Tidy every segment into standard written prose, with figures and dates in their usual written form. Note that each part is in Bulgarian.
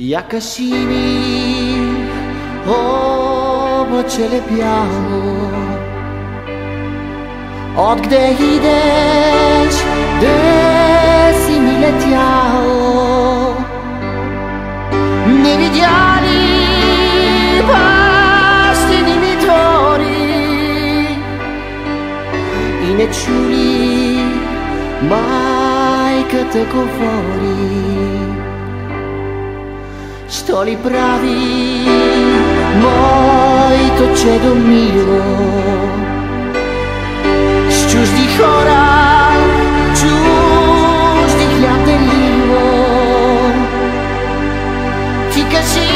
Якаш и ми облачеле бяло, откъде идеш, де си ми летяло? Не видя ли бащини ми двори и не чули майката говори? Що ли прави моето чедо мило с чужди хора, чужди хляб делило? Ти кажи,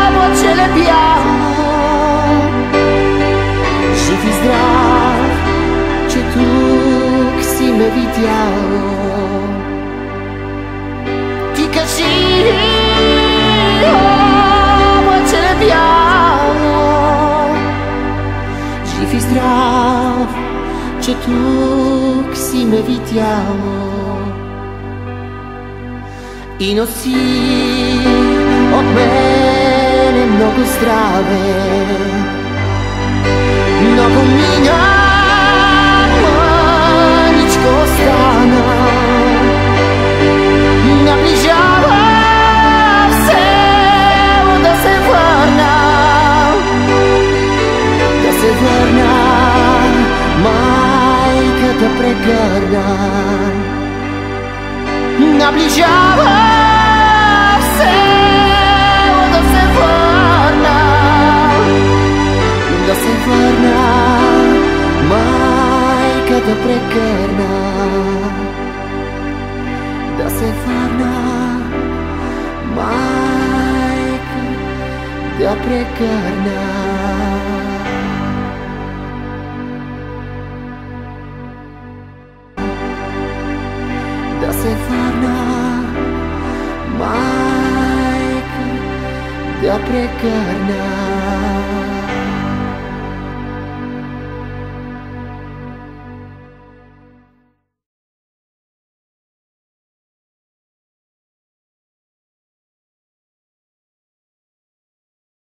облачеле бяло, жив и здрав, че тук си ме видял. Кажи, облачеле бяло, жив и здрав, че тук си ме видяло. И носи от мене много здраве, много мина, мъничко остана. Наближава все да се върна, майка да прегърна. Наближава все да се върна, майка да прегърна. Да се върна, майка да прегърна. Да се върна, майка да прегърна.